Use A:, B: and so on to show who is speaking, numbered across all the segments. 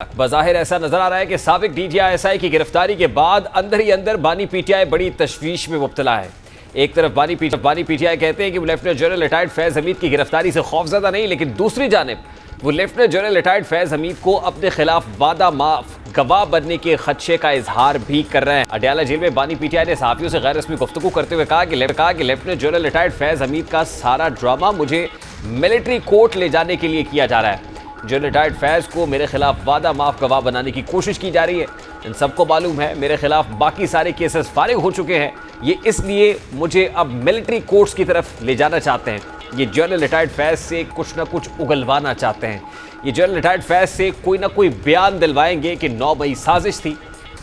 A: बज़ाहिर ऐसा नजर आ रहा है कि साबिक DGI-SI की गिरफ्तारी के बाद अंदर ही अंदर बानी पीटीआई बड़ी तशवीश में मुब्तला है। एक तरफ बानी पीटीआई कहते हैं कि वो लेफ्टिनेंट जनरल रिटायर्ड फैज़ हमीद की गिरफ्तारी से खौफजदा नहीं, लेकिन दूसरी जानिब वो लेफ्टिनेंट जनरल रिटायर्ड फैज़ हमीद को अपने खिलाफ वादा माफ गवाह बनने के खदशे का इजहार भी कर रहे हैं। अडयाला जेल में बानी पीटीआई ने सहाफियों से गैर रस्मी गुफ्तगू करते हुए कहा कि लेफ्टिनेंट जनरल रिटायर्ड फैज़ हमीद का सारा ड्रामा मुझे मिलिट्री कोर्ट ले जाने के लिए किया जा रहा है। जो रिटायर्ड फैज़ को मेरे खिलाफ वादा माफ गवाह बनाने की कोशिश की जा रही है। इन सबको मालूम है मेरे खिलाफ बाकी सारे केसेस फारिग हो चुके हैं, ये इसलिए मुझे अब मिलिट्री कोर्ट्स की तरफ ले जाना चाहते हैं। ये जनरल रिटायर्ड फैज़ से कुछ ना कुछ उगलवाना चाहते हैं। ये जनरल रिटायर्ड फैज़ से कोई ना कोई बयान दिलवाएंगे कि 9 मई साजिश थी।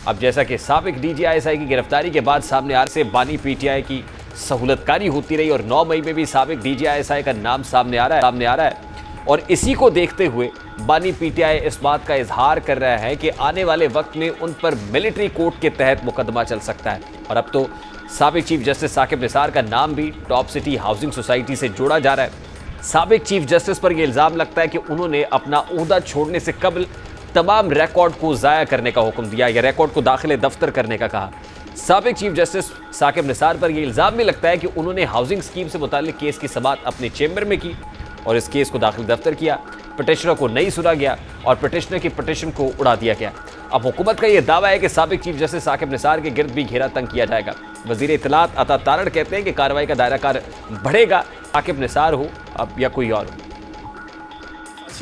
A: अब जैसा कि साबिक DGI-SI की गिरफ्तारी के बाद सामने आने से बानी पीटीआई की सहूलतकारी होती रही और 9 मई में भी साबिक DGI-SI का नाम सामने आ रहा है। और इसी को देखते हुए बानी पीटीआई इस बात का इजहार कर रहा है कि आने वाले वक्त में उन पर मिलिट्री कोर्ट के तहत मुकदमा चल सकता है। और अब तो साबिक चीफ जस्टिस साकिब निसार का नाम भी टॉप सिटी हाउसिंग सोसाइटी से जोड़ा जा रहा है। साबिक चीफ जस्टिस पर यह इल्ज़ाम लगता है कि उन्होंने अपना ओहदा छोड़ने से कबल तमाम रिकॉर्ड को ज़ाया करने का हुक्म दिया या रिकॉर्ड को दाखिले दफ्तर करने का कहा। साबिक चीफ जस्टिस साकिब निसार पर यह इल्ज़ाम भी लगता है कि उन्होंने हाउसिंग स्कीम से मुताल्लिक केस की समाअत अपने चैम्बर में की और इस केस को दाखिल दफ्तर किया। पिटिशनर को नहीं सुना गया और पिटिशनर की पिटिशन को उड़ा दिया गया। अब हुकूमत का यह दावा है कि साबिक चीफ जस्टिस साकिब निसार के गिर्द भी घेरा तंग किया जाएगा। वजीर इत्तलात अता तारड़ कहते हैं कि कार्रवाई का दायरा कार बढ़ेगा, साकिब निसार हो अब या कोई और हो।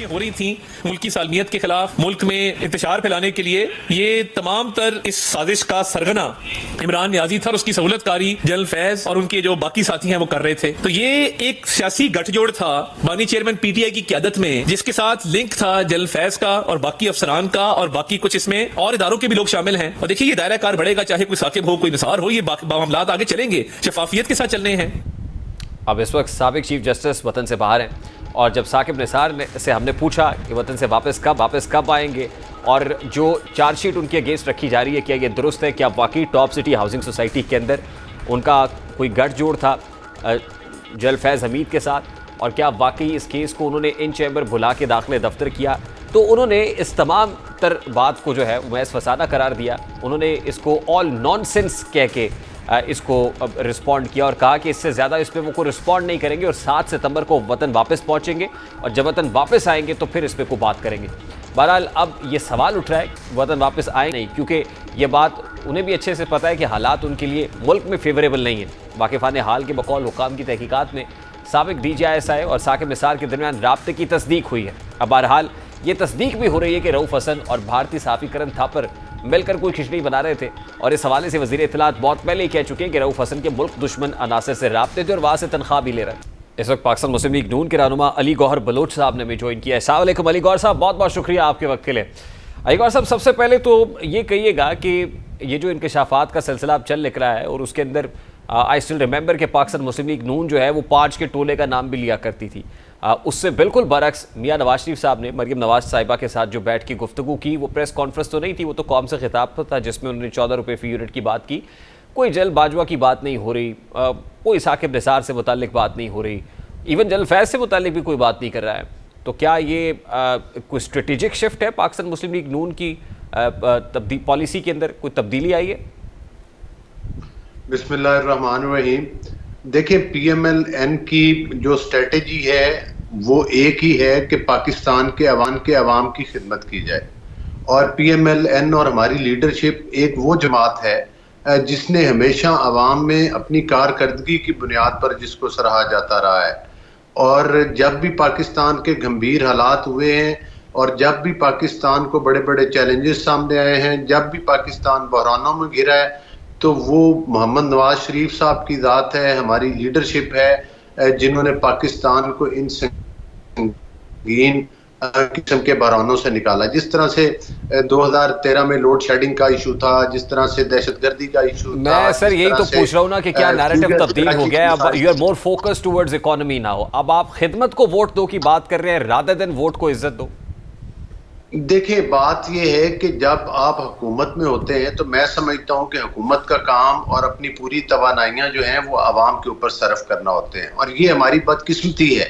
B: हो रही थी मुल्क की सालमियत के खिलाफ, मुल्क में इंतशार फैलाने के लिए, ये तमाम तर इस साजिश का सरगना इमरान नियाजी था और उसकी सहूलतकारी जनरल फैज और उनके जो बाकी साथी हैं वो कर रहे थे। तो ये एक सियासी गठजोड़ था बानी चेयरमैन पीटीआई की क़यादत में, जिसके साथ लिंक था जनरल फैज का और बाकी अफसरान का और बाकी कुछ इसमें और इदारों के भी लोग शामिल हैं। और देखिए ये दायरा कार बढ़ेगा, चाहे कोई साकिब हो कोई निसार हो, ये मामलात आगे चलेंगे, शफाफियत के साथ चलने हैं।
A: अब इस वक्त साबिक चीफ जस्टिस वतन से बाहर हैं और जब साकिब निसार से हमने पूछा कि वतन से वापस कब आएंगे और जो चार्जशीट उनके अगेंस्ट रखी जा रही है क्या ये दुरुस्त है, क्या वाकई टॉप सिटी हाउसिंग सोसाइटी के अंदर उनका कोई गठजोड़ था जनरल फैज़ हमीद के साथ और क्या वाकई इस केस को उन्होंने इन चैम्बर बुला के दाखिले दफ्तर किया, तो उन्होंने इस तमाम तर बात को जो है महज फसाना करार दिया। उन्होंने इसको ऑल नॉनसेंस कह के इसको रिस्पॉन्ड किया और कहा कि इससे ज़्यादा इस पर वो को रिस्पॉन्ड नहीं करेंगे और 7 सितंबर को वतन वापस पहुंचेंगे और जब वतन वापस आएंगे तो फिर इस पर को बात करेंगे। बहरहाल अब ये सवाल उठ रहा है वतन वापस आए नहीं, क्योंकि ये बात उन्हें भी अच्छे से पता है कि हालात उनके लिए मुल्क में फेवरेबल नहीं है। वाकिफ़ान हाल के बकौल हुकाम की तहकीकात में साबिक DGI-SI और साकिब निसार के दरमियान राब्ते की तस्दीक हुई है। अब बहरहाल ये तस्दीक भी हो रही है कि रऊफ़ हसन और भारतीय सहाफ़ी करण थापर मिलकर कोई खिचड़ी बना रहे थे और इस हवाले से वज़ीर इत्तलात बहुत पहले ही कह चुके हैं कि रऊफ़ हसन के मुल्क दुश्मन अनासर से राब्ते थे और वहाँ से तनख्वाह भी ले रहे थे। इस वक्त पाकिस्तान मुस्लिम लीग नून के रहनुमा अली गौहर बलोच साहब ने भी ज्वाइन किया है। अस्सलाम वालेकुम अली गौहर साहब, बहुत बहुत शुक्रिया आपके वक्त के लिए। अली गौहर साहब, सबसे पहले तो ये कहिएगा कि ये जो इंकशाफात का सिलसिला अब चल निकला है और उसके अंदर आई स्टिल रिमेंबर कि पाकिस्तान मुस्लिम लीग नून जो है वो पाँच के टोले का नाम भी लिया करती थी। उससे बिल्कुल बरक्स मियाँ नवाज शरीफ साहब ने मरियम नवाज साहिबा के साथ जो बैठ की गुफ्तगू की, वो प्रेस कॉन्फ्रेंस तो नहीं थी, वो तो कौम से खिताब था जिसमें उन्होंने 14 रुपये फ़ी यूनिट की बात की। कोई जल बाजवा की बात नहीं हो रही, कोई साकिब निसार से मुताल्लिक बात नहीं हो रही, इवन जनरल फैज़ से मुताल्लिक भी कोई बात नहीं कर रहा है। तो क्या ये कोई स्ट्रेटेजिक शिफ्ट है पाकिस्तान मुस्लिम लीग नून की पॉलिसी के अंदर कोई तब्दीली आई है?
C: बिस्मिल्लाहिर्रहमानिर्रहीम। देखिए, PMLN की जो स्ट्रेटेजी है वो एक ही है कि पाकिस्तान के अवाम की खिदमत की जाए और PMLN और हमारी लीडरशिप एक वो जमात है जिसने हमेशा अवाम में अपनी कारकर्दगी की बुनियाद पर जिसको सराहा जाता रहा है। और जब भी पाकिस्तान के गंभीर हालात हुए हैं और जब भी पाकिस्तान को बड़े बड़े चैलेंजेस सामने आए हैं, जब भी पाकिस्तान बहरानों में घिरा है, तो वो मोहम्मद नवाज शरीफ साहब की ज़ात है, हमारी लीडरशिप है जिन्होंने पाकिस्तान को इन संगीन किस्म के बहरानों से निकाला। जिस तरह से 2013 में लोड शेडिंग का इशू था, जिस तरह से दहशतगर्दी का इशू था।
A: मैं सर यही तो पूछ रहा हूँ ना कि क्या नैरेटिव तब्दील हो गया है, अब you are more focused towards economy now. अब आप खिदमत को वोट दो की बात कर रहे हैं रादर देन वोट को इज्जत दो।
C: देखिए, बात यह है कि जब आप हुकूमत में होते हैं तो मैं समझता हूं कि हुकूमत का काम और अपनी पूरी तवानाइयां जो हैं वो आवाम के ऊपर सर्फ करना होते हैं। और ये हमारी बदकिस्मती है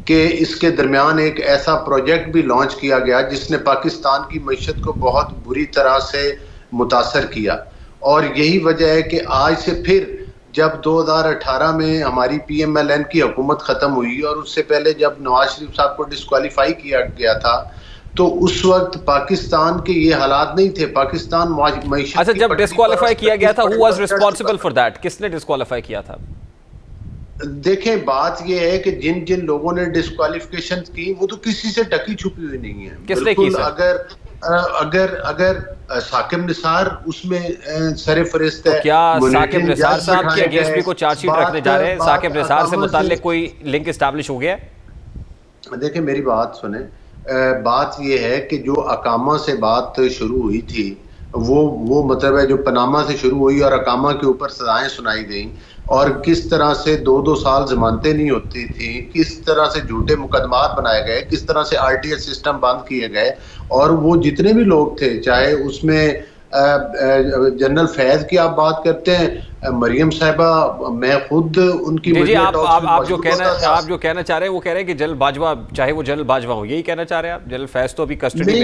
C: कि इसके दरमियान एक ऐसा प्रोजेक्ट भी लॉन्च किया गया जिसने पाकिस्तान की मईशत को बहुत बुरी तरह से मुतासर किया। और यही वजह है कि आज से फिर जब 2018 में हमारी PMLN की हुकूमत ख़त्म हुई और उससे पहले जब नवाज शरीफ साहब को डिस्क्वालीफाई किया गया था, तो उस वक्त पाकिस्तान के ये हालात नहीं थे। पाकिस्तान मईशत
A: अच्छा, जब डिस्क्वालीफाई किया गया था, who was responsible for that? किसने डिस्क्वालीफाई किया था?
C: देखें, बात यह है कि जिन जिन लोगों ने डिस्क्वालिफिकेशन की वो तो किसी से ढकी छुपी हुई नहीं है।
A: किसने की सर?
C: अगर साकिब निसार उसमें सरे फरिश्त है।
A: तो क्या साकिब निसार साहब के अगेंस्ट भी कोई चार्जशीट रखने जा रहे हैं? साकिब निसार से मुताल्लिक कोई लिंक एस्टैब्लिश हो गया है?
C: देखिए, मेरी बात सुने। बात यह है कि जो अकामा से बात शुरू हुई थी, वो मतलब है जो पनामा से शुरू हुई और अकामा के ऊपर सजाएं सुनाई गई, और किस तरह से 2-2 साल जमानतें नहीं होती थी, किस तरह से झूठे मुकदमात बनाए गए, किस तरह से RTS सिस्टम बंद किए गए। और वो जितने भी लोग थे, चाहे उसमें जनरल फैज की आप बात करते हैं, मरियम साहिबा, मैं खुद उनकी
A: जी, आप जो कहना चाह रहे हैं वो कह रहे हैं कि जनरल बाजवा, चाहे वो जनरल बाजवा हो, यही कहना चाह रहे हैं आप? जनरल फैज तो अभी कस्टडी में।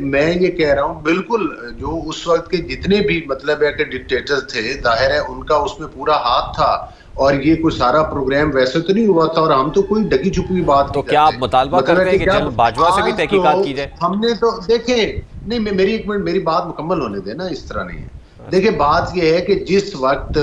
C: मैं ये कह रहा हूँ, बिल्कुल, जो उस वक्त के जितने भी मतलब है कि डिक्टेटर्स थे, जाहिर है उनका उसमें पूरा हाथ था। और ये कोई सारा प्रोग्राम वैसे तो नहीं हुआ था, और हम तो कोई ढकी छुपी बात
A: तो क्या आप मुतालबा करते हैं कि जनरल बाजवा से भी तहकीकात की जाए?
C: हमने तो देखें, नहीं, मेरी एक मिनट, मेरी बात मुकम्मल होने देना, इस तरह नहीं है। देखिए, बात यह है कि जिस वक्त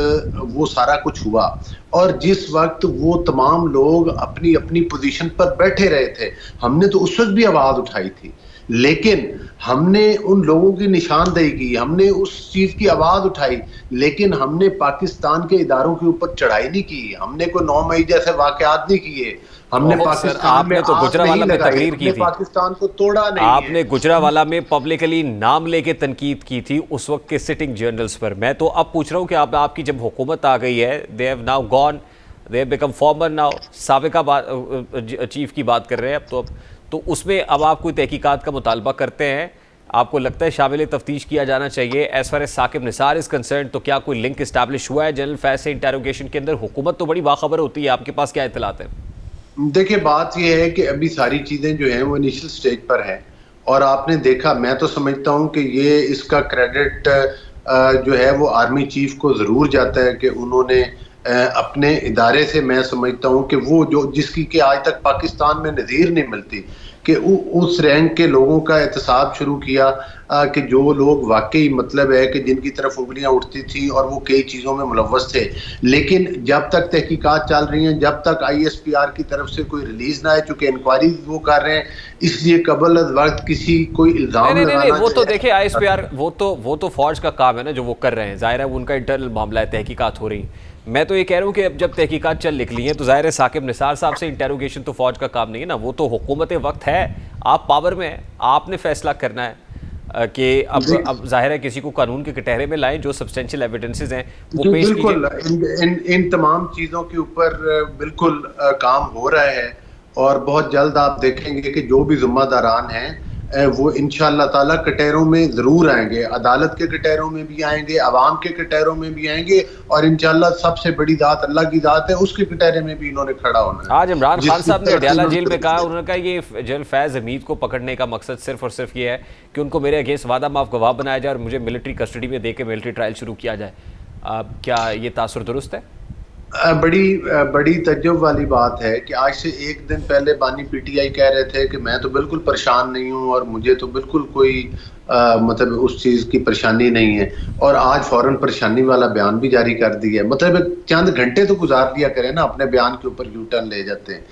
C: वो सारा कुछ हुआ और जिस वक्त वो तमाम लोग अपनी अपनी पोजीशन पर बैठे रहे थे, हमने तो उस वक्त भी आवाज उठाई थी, लेकिन हमने उन लोगों की निशानदेही की, हमने उस चीज की आवाज उठाई, लेकिन हमने पाकिस्तान के इदारों के ऊपर चढ़ाई नहीं की, हमने कोई 9 मई जैसे वाकयात नहीं किए, हमने पाकिस्तान में
A: तो गुजरावाला में तकरीर की थी,
C: पाकिस्तान को तोड़ा नहीं।
A: आपने गुजरावाला में पब्लिकली नाम लेके तनकीद की थी उस वक्त के सिटिंग जनरल्स पर। मैं तो अब पूछ रहा हूँ कि आपकी जब हुकूमत आ गई है, they have now gone, they have become former now, साबिका चीफ की बात कर रहे हैं अब तो उसमें अब आप कोई तहकीकात का मुतालबा करते हैं? आपको लगता है शामिल तफ्तीश किया जाना चाहिए? As far as Saqib Nisar is concern, तो क्या कोई लिंक इस्टेब्लिश हुआ है जनरल फैज से इंटेरोगेशन के अंदर? हुकूमत तो बड़ी बाखबर होती है, आपके पास क्या इत्तलात है?
C: देखिए, बात यह है कि अभी सारी चीजें जो हैं वो इनिशियल स्टेज पर है, और आपने देखा, मैं तो समझता हूं कि ये इसका क्रेडिट जो है वो आर्मी चीफ को जरूर जाता है कि उन्होंने अपने इदारे से, मैं समझता हूं कि वो जो जिसकी कि आज तक पाकिस्तान में नज़ीर नहीं मिलती, कि उस रैंक के लोगों का एहतसाब शुरू किया कि जो लोग वाकई मतलब है कि जिनकी तरफ उंगलियां उठती थी और वो कई चीज़ों में मुलव्वस थे। लेकिन जब तक तहकीकात चल रही हैं, जब तक ISPR की तरफ से कोई रिलीज ना है, चूंकि इंक्वायरी वो कर रहे हैं, इसलिए कबल वक्त किसी कोई इल्जाम
A: नहीं, वो तो देखिए ISPR वो तो फौज का काम है ना, जो वो कर रहे हैं, जाहिर है उनका इंटरनल मामला है, तहकीकात हो रही है। मैं तो ये कह रहा हूँ कि अब जब तहकीकात चल निकली हैं तो जाहिर है साकिब निसार साहब से इंटेरोगेशन तो फौज का काम नहीं है ना, वो तो हुकूमत वक्त है, आप पावर में है, आपने फैसला करना है कि अब जाहिर है किसी को कानून के कटहरे में लाएं, जो सब्सटेंशियल एविडेंसेस हैं वो पेश
C: कीजिए। इन तमाम चीज़ों के ऊपर बिल्कुल काम हो रहा है, और बहुत जल्द आप देखेंगे कि जो भी जिम्मेदारान हैं वो इंशाअल्लाह ताला कटहरों में जरूर आएंगे, अदालत के कटहरों में भी आएंगे, अवाम के कटहरों में भी आएंगे, और इंशाअल्लाह सबसे बड़ी दात अल्लाह की दात है, उसके कटहरे में भी इन्होंने खड़ा होना है।
A: आज इमरान खान साहब ने अडयाला जेल में कहा, उन्होंने कहा ये जनरल फैज हमीद को पकड़ने का मकसद सिर्फ और सिर्फ ये है कि उनको मेरे अगेंस्ट वादा माफ गवाह बनाया जाए और मुझे मिलिट्री कस्टडी में देकर मिलिट्री ट्रायल शुरू किया जाए। क्या ये तासुर दुरुस्त है?
C: बड़ी तज्जुब वाली बात है कि आज से एक दिन पहले बानी PTI कह रहे थे कि मैं तो बिल्कुल परेशान नहीं हूं और मुझे तो बिल्कुल कोई मतलब उस चीज़ की परेशानी नहीं है, और आज फौरन परेशानी वाला बयान भी जारी कर दिया है। मतलब चंद घंटे तो गुजार दिया करें ना, अपने बयान के ऊपर U-टर्न ले जाते हैं।